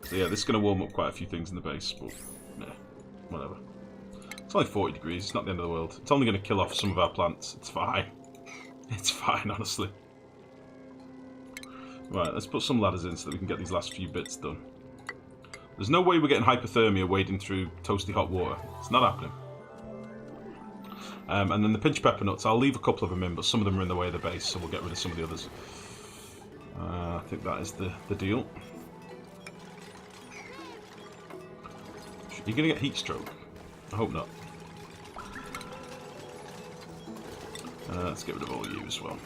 So yeah, this is going to warm up quite a few things in the base, but nah, whatever. It's only 40 degrees, it's not the end of the world. It's only going to kill off some of our plants. It's fine. It's fine, honestly. Right, let's put some ladders in so that we can get these last few bits done. There's no way we're getting hypothermia wading through toasty hot water. It's not happening. And then the pinch pepper nuts, I'll leave a couple of them in, but some of them are in the way of the base, so we'll get rid of some of the others. I think that is the deal. You're going to get heat stroke? I hope not. Let's get rid of all you as well.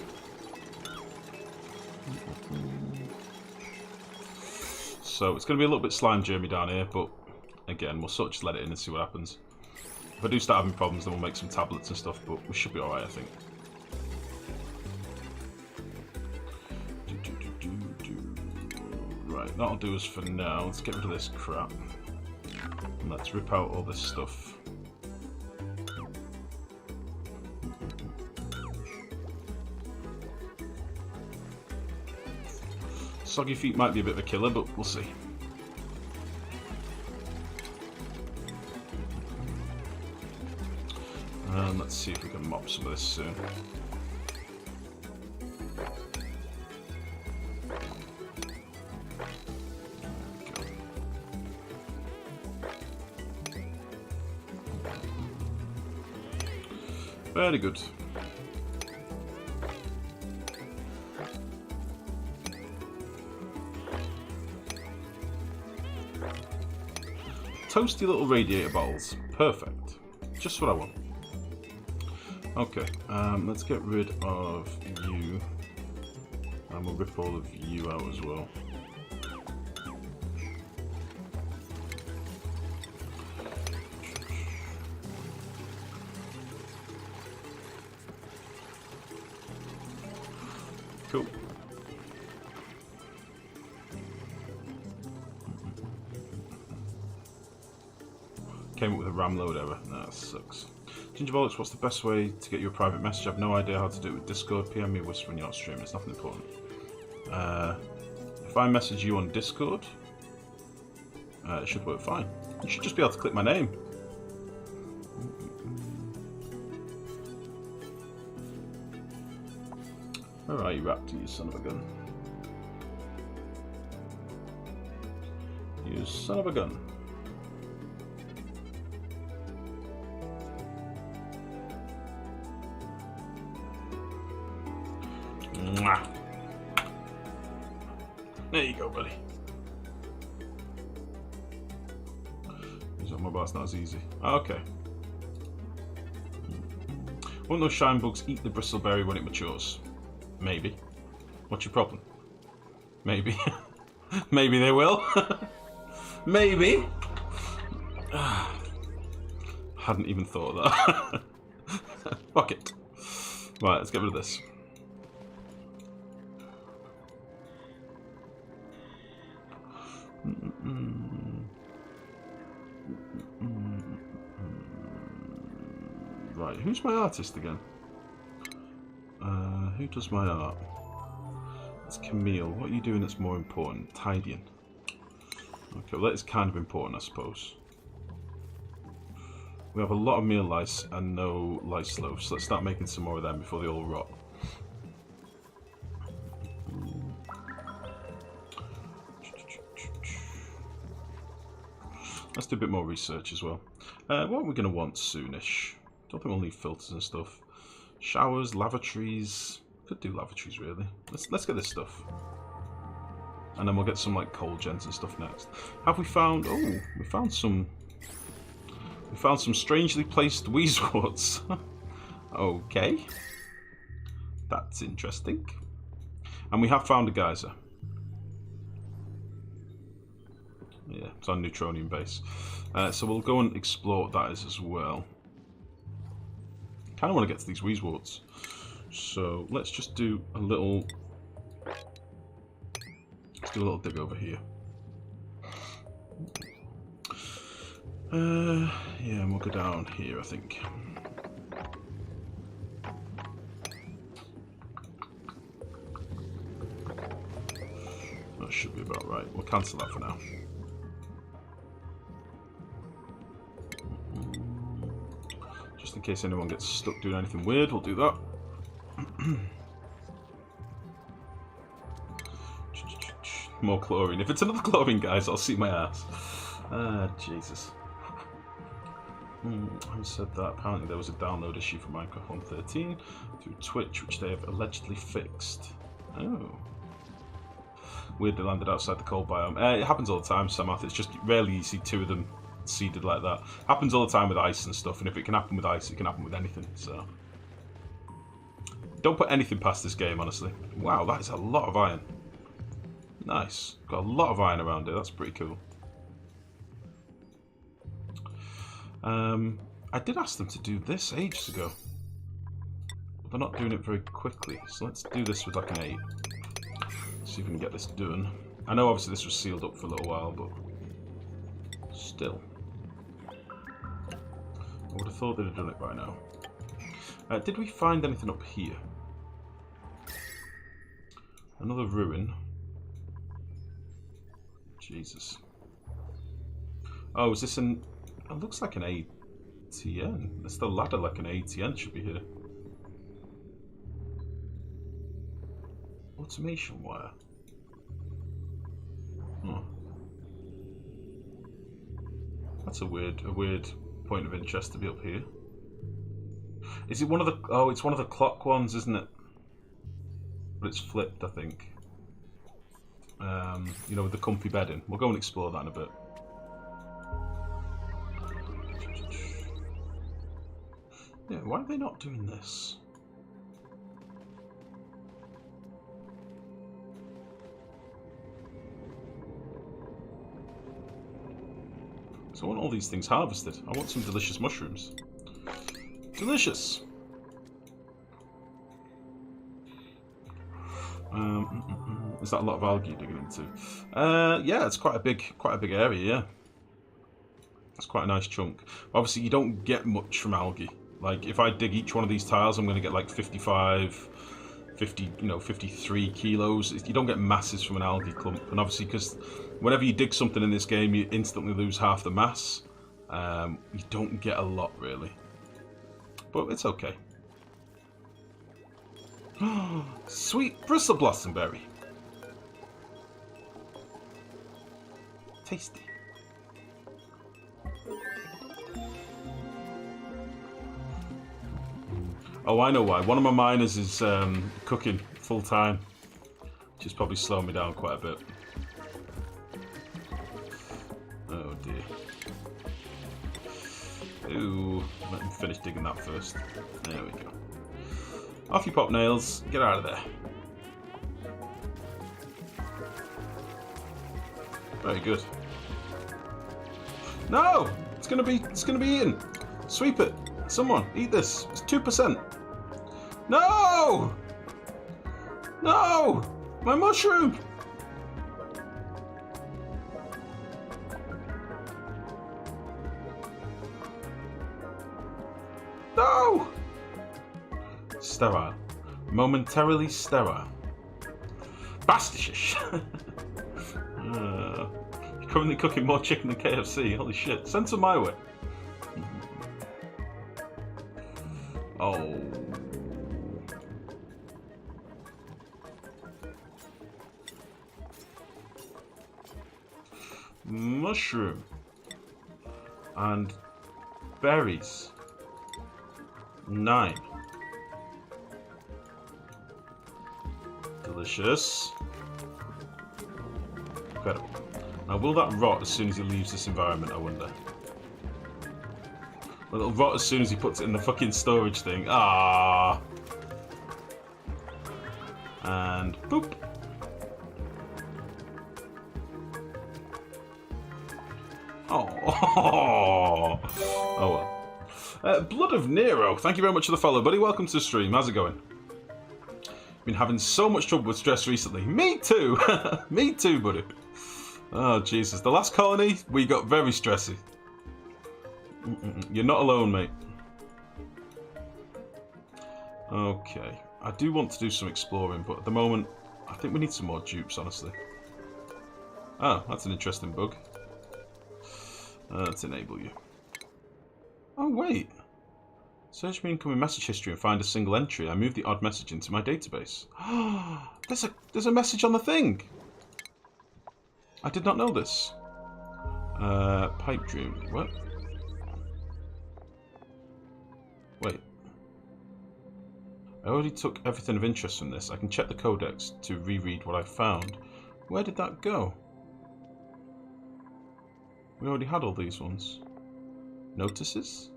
So it's going to be a little bit slime germy down here, but again, we'll sort of just let it in and see what happens. If I do start having problems, then we'll make some tablets and stuff, but we should be alright, I think. Right, that'll do us for now. Let's get rid of this crap. And let's rip out all this stuff. Soggy feet might be a bit of a killer, but we'll see. And let's see if we can mop some of this soon. Very good. Toasty little radiator bottles. Perfect. Just what I want. Okay, let's get rid of you. And we'll rip all of you out as well. Cool. Came up with a RAM load error. That sucks. Gingerbolix, what's the best way to get you a private message? I have no idea how to do it with Discord. PM me whisper when you're not streaming. It's nothing important. If I message you on Discord, it should work fine. You should just be able to click my name. Where are you, Raptor, you son of a gun? You son of a gun. Mwah. There you go, buddy. He's on my bar, it's not as easy. Okay. Won't those shine bugs eat the bristleberry when it matures? Maybe. What's your problem? Maybe. Maybe they will. Maybe. Hadn't even thought of that. Fuck it. Right, let's get rid of this. Right, who's my artist again? Who does my art? It's Camille. What are you doing that's more important? Tidying. Okay, well that is kind of important, I suppose. We have a lot of meal lice and no lice loaves, so let's start making some more of them before they all rot. Let's do a bit more research as well. What are we going to want soonish? Don't think we'll need filters and stuff. Showers, lavatories. Could do lavatories really. Let's get this stuff. And then we'll get some like cold gens and stuff next. Have we found... Oh, we found some strangely placed wheezeworts. Okay. That's interesting. And we have found a geyser. Yeah, it's on neutronium base. So we'll go and explore what that is as well. Kind of want to get to these wheezeworts. So let's just do a little... Let's do a little dig over here. Yeah, and we'll go down here, I think. That should be about right. We'll cancel that for now. Just in case anyone gets stuck doing anything weird, we'll do that. More chlorine. If it's another chlorine, guys, I'll see my ass. Jesus. I said that apparently there was a download issue for Minecraft 1.13 through Twitch, which they have allegedly fixed. Oh. Weird they landed outside the cold biome. It happens all the time, Samath. It's just rarely you see two of them seeded like that. Happens all the time with ice and stuff, and if it can happen with ice, it can happen with anything, so... Don't put anything past this game, honestly. Wow, that is a lot of iron. Nice. Got a lot of iron around here, that's pretty cool. I did ask them to do this ages ago. But they're not doing it very quickly, so let's do this with like an 8. See if we can get this done. I know obviously this was sealed up for a little while, but still. I would have thought they'd have done it by now. Did we find anything up here? Another ruin. Jesus. Oh, is this an... It looks like an ATN. It's the ladder like an ATN should be here. Automation wire. Oh. That's a weird point of interest to be up here. Is it one of the... Oh, it's one of the clock ones, isn't it? But it's flipped, I think. You know, with the comfy bedding. We'll go and explore that in a bit. Yeah, why are they not doing this? So I want all these things harvested. I want some delicious mushrooms. Delicious! Is that a lot of algae you're digging into? Yeah, it's quite a big area, yeah. It's quite a nice chunk. Obviously, you don't get much from algae. Like, if I dig each one of these tiles, I'm going to get like 55, 50, 53 kilos. You don't get masses from an algae clump. And obviously, because whenever you dig something in this game, you instantly lose half the mass. You don't get a lot, really. But it's okay. Sweet bristle blossom berry. Tasty. Oh, I know why. One of my miners is cooking full time, which is probably slowing me down quite a bit. Oh dear. Ooh, let me finish digging that first. There we go. Off you pop, nails. Get out of there. Very good. No! It's gonna be eaten. Sweep it. Someone, eat this. It's 2%. No! No! My mushroom! No! Sterile. Momentarily sterile. Bastishish! You're currently cooking more chicken than KFC. Holy shit. Send some my way. Oh. Mushroom. And berries. 9. Delicious. Incredible. Now, will that rot as soon as he leaves this environment, I wonder? Well, it'll rot as soon as he puts it in the fucking storage thing. Ah. And boop. Oh. Oh well. Blood of Nero. Thank you very much for the follow, buddy. Welcome to the stream. How's it going? Been having so much trouble with stress recently. Me too. Me too, buddy. Oh, Jesus. The last colony, we got very stressy. You're not alone, mate. Okay. I do want to do some exploring, but at the moment, I think we need some more dupes, honestly. Oh, that's an interesting bug. Let's enable you. Oh, wait. Search my incoming message history and find a single entry. I move the odd message into my database. There's a message on the thing. I did not know this. Pipe dream. What? Wait. I already took everything of interest from this. I can check the codex to reread what I found. Where did that go? We already had all these ones. Notices?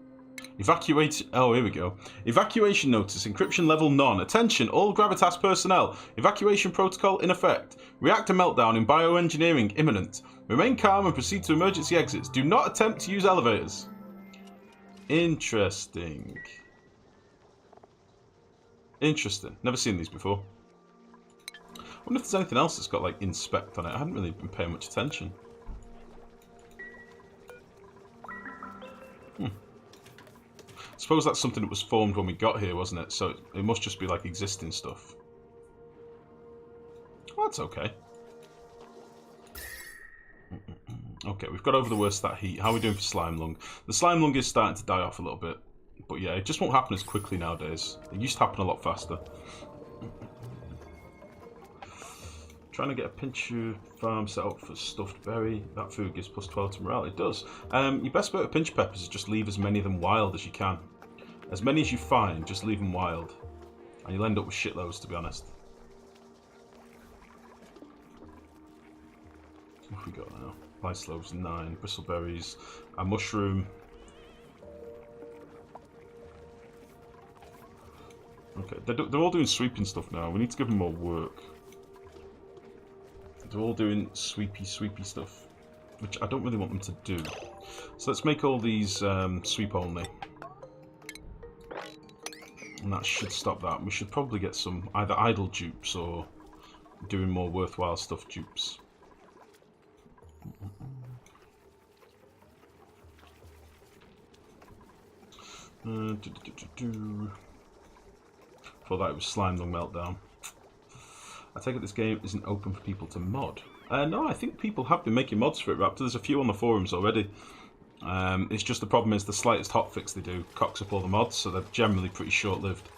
Evacuate. Oh, here we go. Evacuation notice. Encryption level none. Attention, all Gravitas personnel. Evacuation protocol in effect. Reactor meltdown in bioengineering imminent. Remain calm and proceed to emergency exits. Do not attempt to use elevators. Interesting. Interesting. Never seen these before. I wonder if there's anything else that's got like inspect on it. I hadn't really been paying much attention. I suppose that's something that was formed when we got here, wasn't it? So it must just be like existing stuff. Well, that's okay. Okay, we've got over the worst of that heat. How are we doing for slime lung? The slime lung is starting to die off a little bit. But yeah, it just won't happen as quickly nowadays. It used to happen a lot faster. Trying to get a pincher farm set up for stuffed berry. That food gives plus 12 to morale. It does. Your best bet with pinch peppers is just leave as many of them wild as you can. As many as you find, just leave them wild. And you'll end up with shitloads, to be honest. What have we got now? Lice loaves 9. Bristleberries. A mushroom. Okay, they're all doing sweeping stuff now. We need to give them more work. They're all doing sweepy stuff, which I don't really want them to do. So let's make all these sweep only. And that should stop that. We should probably get some either idle dupes or doing more worthwhile stuff dupes. For that it was slime lung meltdown. I take it this game isn't open for people to mod. No, I think people have been making mods for it, Raptor. There's a few on the forums already. It's just the problem is the slightest hotfix they do cocks up all the mods, so they're generally pretty short-lived.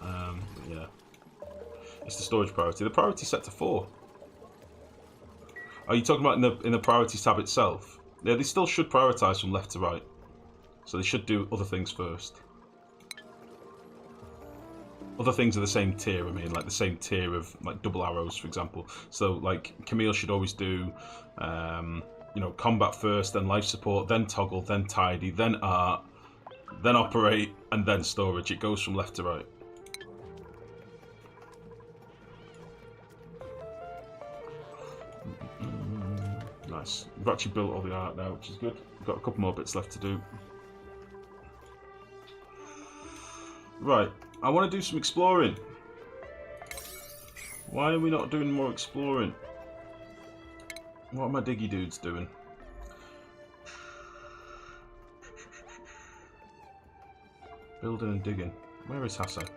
But yeah, it's the storage priority. The priority's set to 4. Are you talking about in the priorities tab itself? Yeah, they still should prioritise from left to right, so they should do other things first. Other things are the same tier, I mean, like the same tier of like double arrows, for example. So like Camille should always do, you know, combat first, then life support, then toggle, then tidy, then art, then operate, and then storage. It goes from left to right. Nice. We've actually built all the art now, which is good. We've got a couple more bits left to do. Right. I want to do some exploring. Why are we not doing more exploring? What are my diggy dudes doing? Building and digging. Where is Hassan?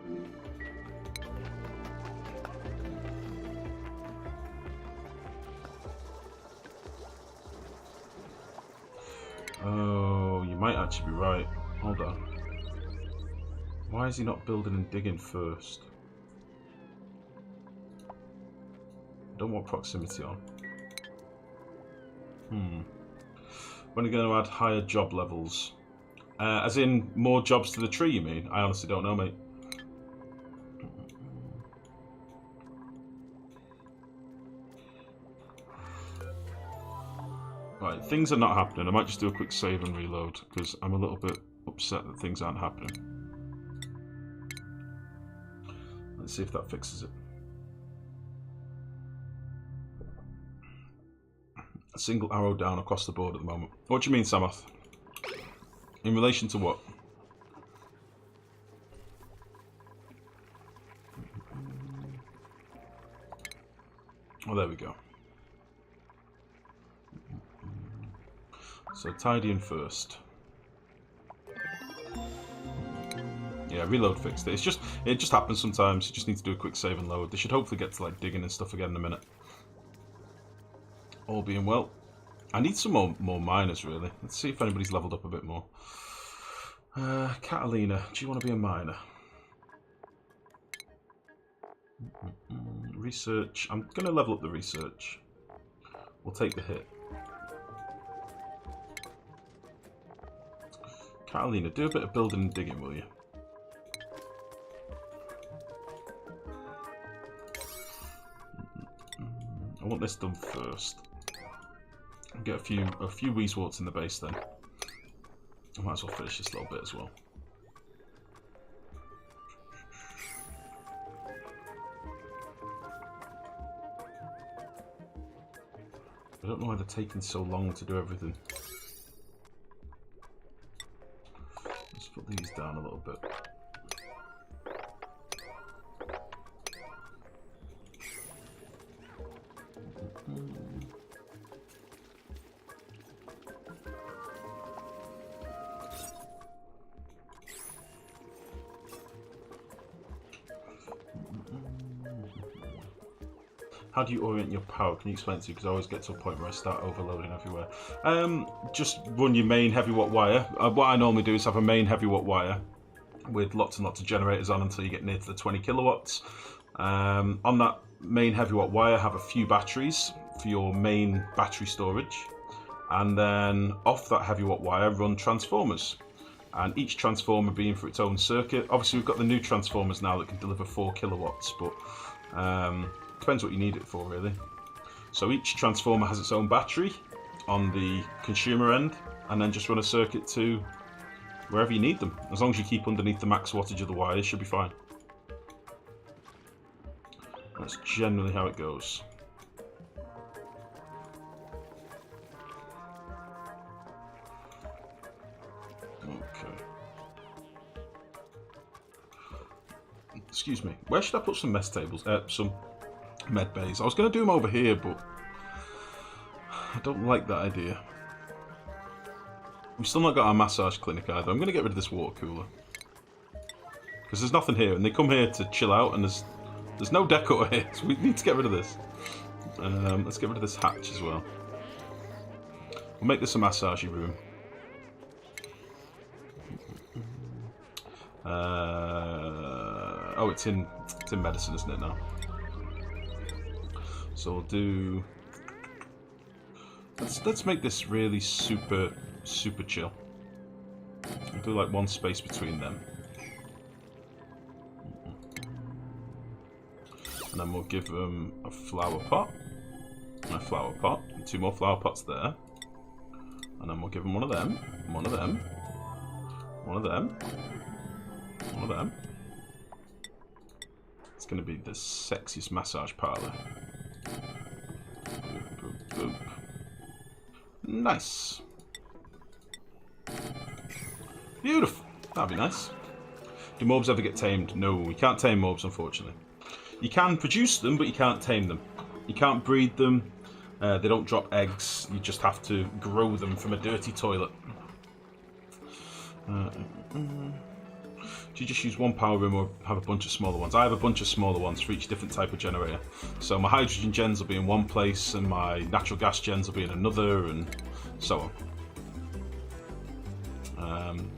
Oh, you might actually be right. Hold on. Why is he not building and digging first? I don't want proximity on. When are you going to add higher job levels? As in more jobs to the tree, you mean? I honestly don't know, mate. Right, things are not happening. I might just do a quick save and reload, because I'm a little bit upset that things aren't happening. Let's see if that fixes it. A single arrow down across the board at the moment. What do you mean, Samoth? In relation to what? Oh, there we go. So tidying first. Yeah, reload fixed it. It just happens sometimes. You just need to do a quick save and load. They should hopefully get to like digging and stuff again in a minute. All being well. I need some more miners really. Let's see if anybody's leveled up a bit more. Catalina, do you want to be a miner? Research. I'm going to level up the research. We'll take the hit. Catalina, do a bit of building and digging, will you? I want this done first. Get a few weeseworts in the base then. I might as well finish this little bit as well. I don't know why they're taking so long to do everything. Let's put these down a little bit. How do you orient your power? Can you explain it to me? Because I always get to a point where I start overloading everywhere. Just run your main heavy watt wire. What I normally do is have a main heavy watt wire with lots and lots of generators on until you get near to the 20 kilowatts. On that main heavy watt wire, have a few batteries for your main battery storage. And then off that heavy watt wire, run transformers. And each transformer being for its own circuit. Obviously, we've got the new transformers now that can deliver 4 kilowatts, but depends what you need it for, really. So each transformer has its own battery on the consumer end, and then just run a circuit to wherever you need them. As long as you keep underneath the max wattage of the wire, it should be fine. That's generally how it goes. Okay. Excuse me. Where should I put some mess tables? Some med bays. I was going to do them over here, but I don't like that idea. We've still not got our massage clinic either. I'm going to get rid of this water cooler. Because there's nothing here, and they come here to chill out, and there's no decor here, so we need to get rid of this. Let's get rid of this hatch as well. We'll make this a massage room. Oh, it's in medicine, isn't it now? So we'll do. Let's make this really super chill. We'll do like one space between them, and then we'll give them a flower pot, and a flower pot, and 2 more flower pots there, and then we'll give them one of them, one of them, one of them, one of them. It's going to be the sexiest massage parlor. Boop, boop, boop. Nice. Beautiful. That'd be nice. Do mobs ever get tamed? No, you can't tame mobs, unfortunately. You can produce them, but you can't tame them. You can't breed them. They don't drop eggs. You just have to grow them from a dirty toilet. Do you just use one power room or have a bunch of smaller ones? I have a bunch of smaller ones for each different type of generator. So my hydrogen gens will be in one place and my natural gas gens will be in another, and so on.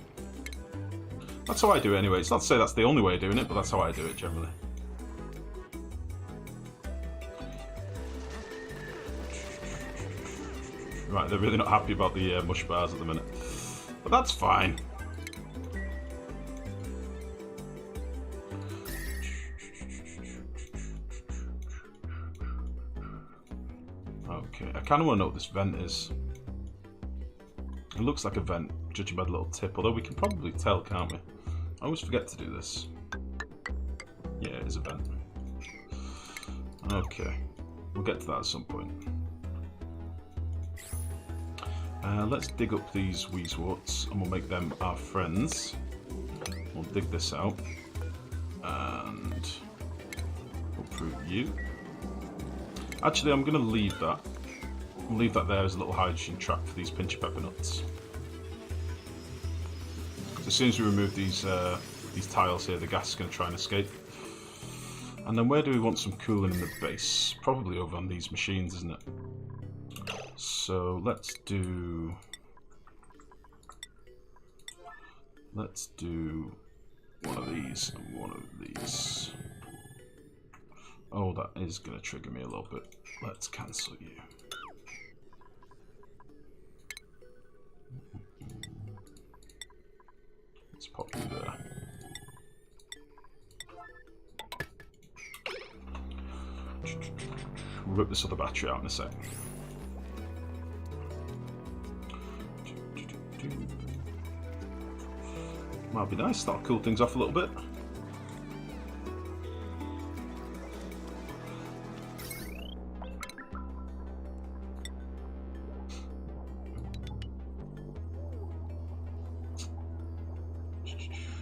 That's how I do it anyway. It's not to say that's the only way of doing it, but that's how I do it generally. Right, they're really not happy about the mush bars at the minute. But that's fine. Okay, I kind of want to know what this vent is. It looks like a vent, judging by the little tip, although we can probably tell, can't we? I always forget to do this. Yeah, it is a vent. Okay, we'll get to that at some point. Let's dig up these weeseworts and we'll make them our friends. We'll dig this out and we'll prove you. Actually, I'm going to leave that. We'll leave that there as a little hydrogen trap for these pinch pepper nuts. So as soon as we remove these tiles here, the gas is going to try and escape. And then where do we want some cooling in the base? Probably over on these machines, isn't it? So let's do Let's do one of these and one of these. Oh, that is going to trigger me a little bit. Let's cancel you. Let's pop you there. We'll rip this other battery out in a sec. Might be nice, that'll cool things off a little bit.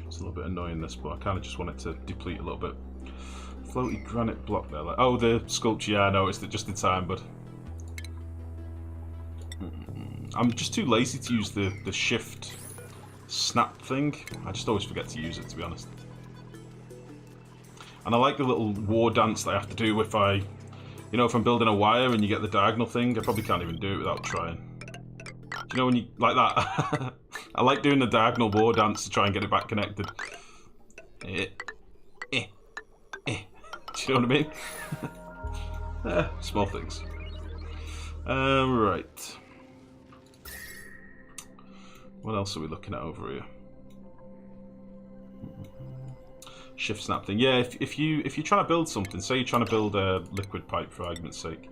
It's a little bit annoying this, but I kind of just want it to deplete a little bit. Floaty granite block there. Like, oh, the sculpture, yeah, I noticed it just in time, but I'm just too lazy to use the shift snap thing. I just always forget to use it, to be honest. And I like the little war dance that I have to do if I, you know, if I'm building a wire and you get the diagonal thing. I probably can't even do it without trying. Do you know when you, like that? I like doing the diagonal war dance to try and get it back connected. Do you know what I mean? Small things. Right. What else are we looking at over here? Shift snap thing. Yeah, if you're trying to build something, say you're trying to build a liquid pipe for argument's sake,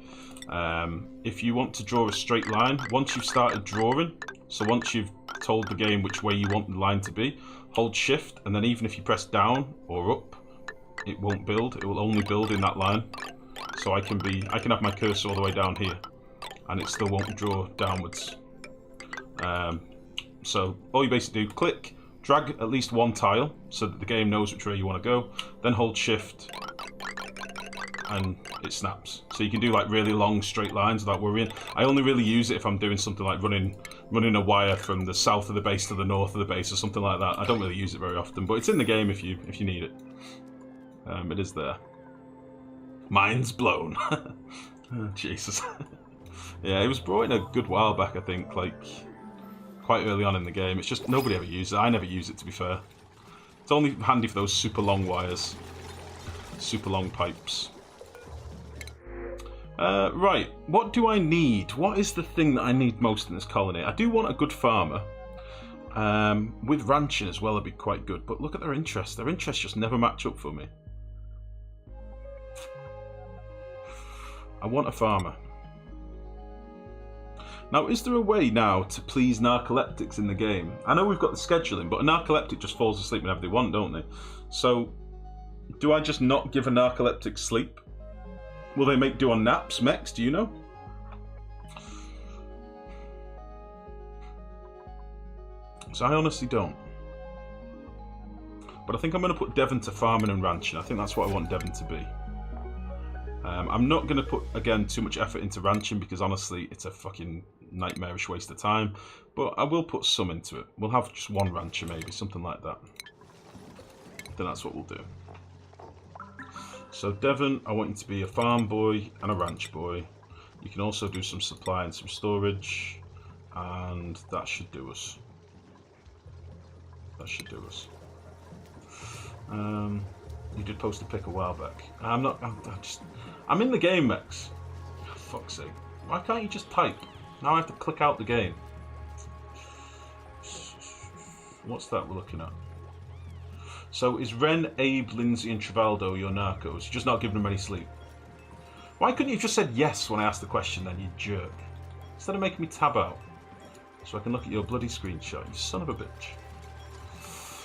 if you want to draw a straight line, once you've started drawing, so once you've told the game which way you want the line to be, hold shift, and then even if you press down or up, it won't build. It will only build in that line. So I can have my cursor all the way down here, and it still won't draw downwards. So all you basically do, click, drag at least one tile so that the game knows which way you want to go, then hold shift and it snaps. So you can do like really long straight lines without worrying. I only really use it if I'm doing something like running a wire from the south of the base to the north of the base or something like that. I don't really use it very often, but it's in the game if you need it. It is there. Mind's blown. Oh, Jesus. Yeah, it was brought in a good while back, I think, like quite early on in the game. It's just nobody ever uses it. I never use it, to be fair. It's only handy for those super long wires, super long pipes. Right, what do I need? What is the thing that I need most in this colony? I do want a good farmer. With ranching as well, it'd be quite good. But look at their interest. Their interests just never match up for me. I want a farmer. Now, is there a way now to please narcoleptics in the game? I know we've got the scheduling, but a narcoleptic just falls asleep whenever they want, don't they? So, do I just not give a narcoleptic sleep? Will they make do on naps, Mex? Do you know? So I honestly don't. But I think I'm going to put Devon to farming and ranching. I think that's what I want Devon to be. I'm not going to put, again, too much effort into ranching because honestly, it's a fucking nightmarish waste of time. But I will put some into it. We'll have just one rancher maybe, something like that. Then that's what we'll do. So Devon, I want you to be a farm boy and a ranch boy. You can also do some supply and some storage. And that should do us. That should do us. You did post a pic a while back. I'm in the game, Mex. Oh, fuck's sake. Why can't you just type? Now I have to click out the game. What's that we're looking at? So is Ren, Abe, Lindsay and Trivaldo your narcos? You're just not giving them any sleep. Why couldn't you have just said yes when I asked the question then, you jerk? Instead of making me tab out. So I can look at your bloody screenshot, you son of a bitch.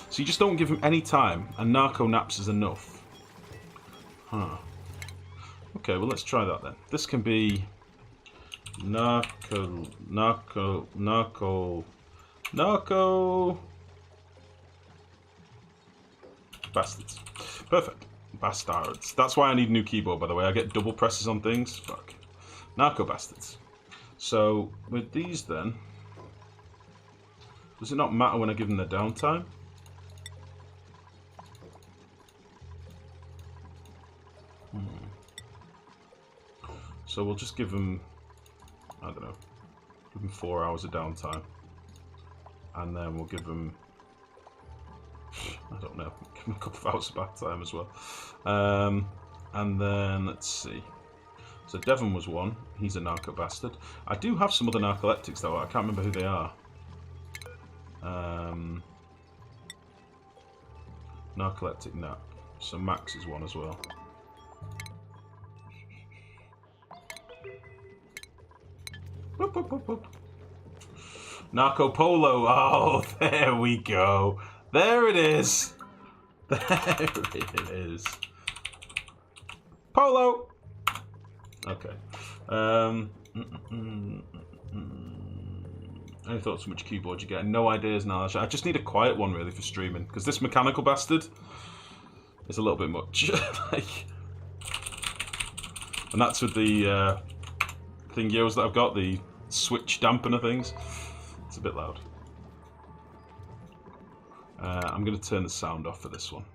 So you just don't give him any time, and narco naps is enough. Huh. Okay, well let's try that then. This can be narco bastards. Perfect. Bastards. That's why I need a new keyboard, by the way. I get double presses on things. Fuck. Narco bastards. So with these then, does it not matter when I give them the downtime? So we'll just give them, I don't know, give them 4 hours of downtime. And then we'll give them I don't know. Give him a couple of hours of bath time as well. And then, let's see. So Devon was one. He's a narco bastard. I do have some other narcoleptics though. I can't remember who they are. Narcoleptic nap. So Max is one as well. Boop, boop, boop, boop. Narco Polo. Oh, there we go. There it is. There it is. Polo. Okay. Any thoughts on which keyboard you get? No ideas now. I just need a quiet one really for streaming because this mechanical bastard is a little bit much. Like, and that's with the thingios that I've got, the switch dampener things. It's a bit loud. I'm going to turn the sound off for this one.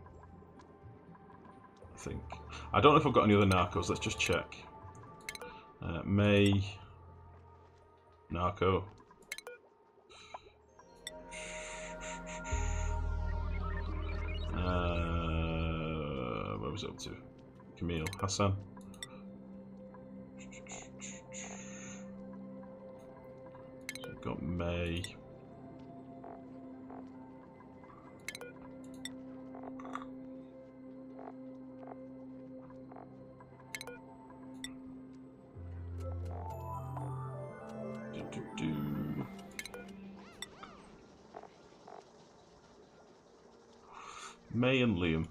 I think. I don't know if I've got any other narcos. Let's just check. May. Narco. Where was it up to? Camille. Hassan. So we've got May. May and Liam.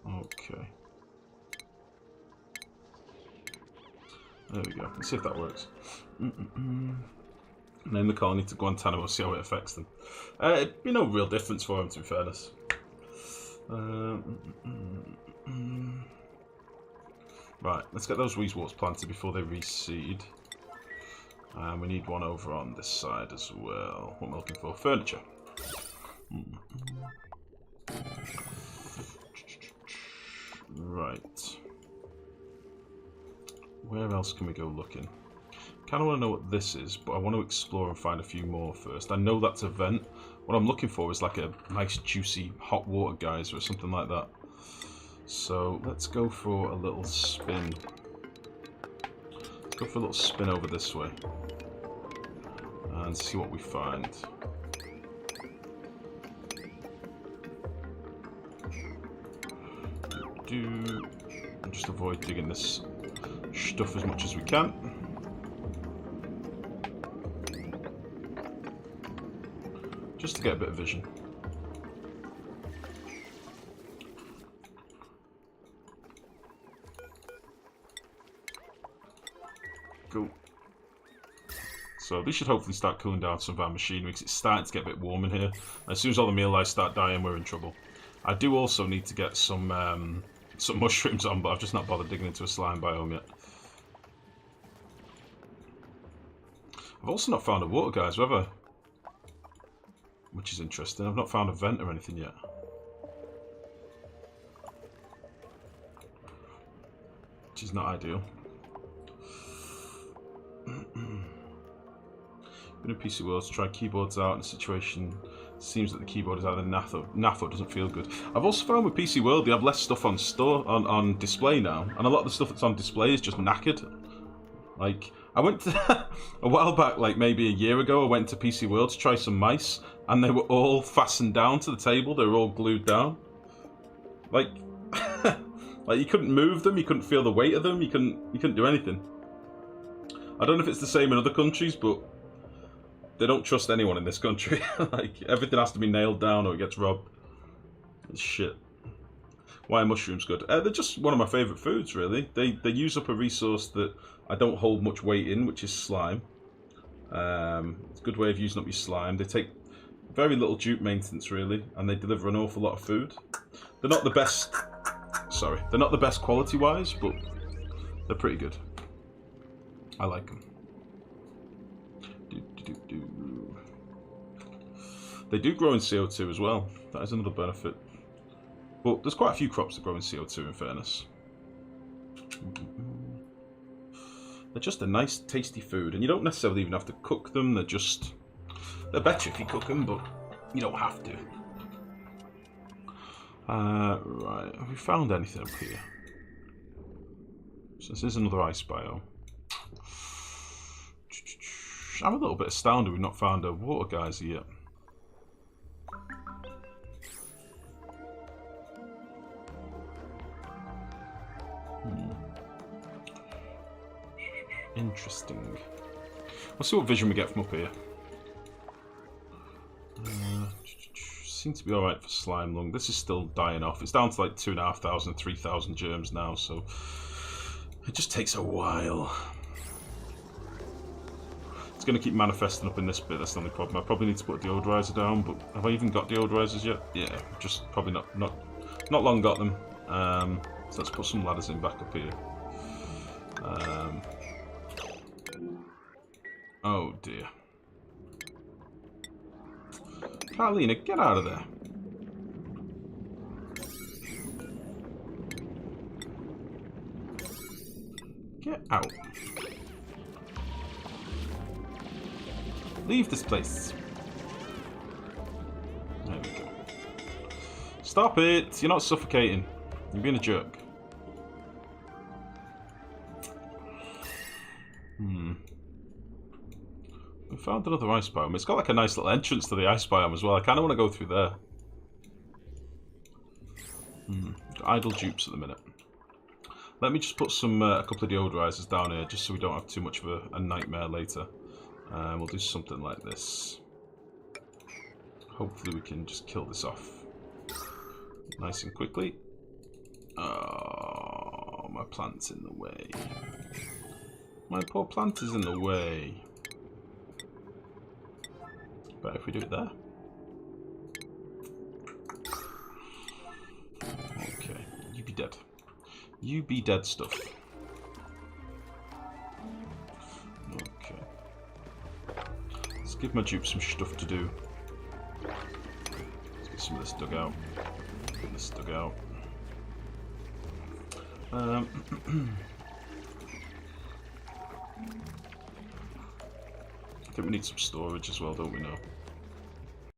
Okay. There we go. Let's see if that works. Name the colony to Guantanamo, see how it affects them. It'd be no real difference for them, to be fairness. Right, let's get those weezeworts planted before they reseed. And we need one over on this side as well. What am I looking for? Furniture. Right. Where else can we go looking? Kind of want to know what this is, but I want to explore and find a few more first. I know that's a vent. What I'm looking for is like a nice juicy hot water geyser or something like that. So let's go for a little spin. Let's go for a little spin over this way and see what we find. And just avoid digging this stuff as much as we can. Just to get a bit of vision. Cool. So these should hopefully start cooling down some of our machinery because it's starting to get a bit warm in here. As soon as all the meal lice start dying, we're in trouble. I do also need to get some mushrooms on, but I've just not bothered digging into a slime biome yet. I've also not found a water geyser, have I? Which is interesting. I've not found a vent or anything yet. Which is not ideal. Been in PC World to try keyboards out in a situation. Seems that the keyboard is either naff or doesn't feel good. I've also found with PC World they have less stuff on on display now, and a lot of the stuff that's on display is just knackered. Like, I went to a while back, like maybe a year ago, I went to PC World to try some mice, and they were all fastened down to the table. They were all glued down. Like, like you couldn't move them, you couldn't feel the weight of them, you couldn't do anything. I don't know if it's the same in other countries, but they don't trust anyone in this country. Like, everything has to be nailed down or it gets robbed. It's shit. Why are mushrooms good? They're just one of my favourite foods, really. They use up a resource that I don't hold much weight in, which is slime. It's a good way of using up your slime. They take very little dupe maintenance, really, and they deliver an awful lot of food. They're not the best... Sorry. They're not the best quality-wise, but they're pretty good. I like them. They do grow in CO2 as well. That is another benefit. But there's quite a few crops that grow in CO2 in fairness. They're just a nice tasty food, and you don't necessarily even have to cook them. They're better if you cook them, but You don't have to. Right, have we found anything up here? So this is another ice biome. I'm a little bit astounded we've not found a water geyser yet. Interesting. We'll see what vision we get from up here. Seems to be alright for slime lung. This is still dying off. It's down to like 2,500, 3,000 germs now, so it just takes a while. It's going to keep manifesting up in this bit, that's the only problem. I probably need to put a deodorizer down, but have I even got deodorizers yet? Yeah, just probably not long got them. So let's put some ladders in back up here. Oh dear. Carlina, get out of there. Get out. Leave this place. There we go. Stop it! You're not suffocating. You're being a jerk. We found another ice biome. It's got like a nice little entrance to the ice biome as well. I kind of want to go through there. Got idle dupes at the minute. Let me just put some a couple of deodorizers down here, just so we don't have too much of a nightmare later. We'll do something like this. Hopefully we can just kill this off nice and quickly. Oh, my plant's in the way. My poor plant is in the way. But if we do it there. Okay, you be dead. You be dead stuff. Okay. Let's give my dupe some stuff to do. Let's get some of this dug out. Get this dug out. I think we need some storage as well, don't we now?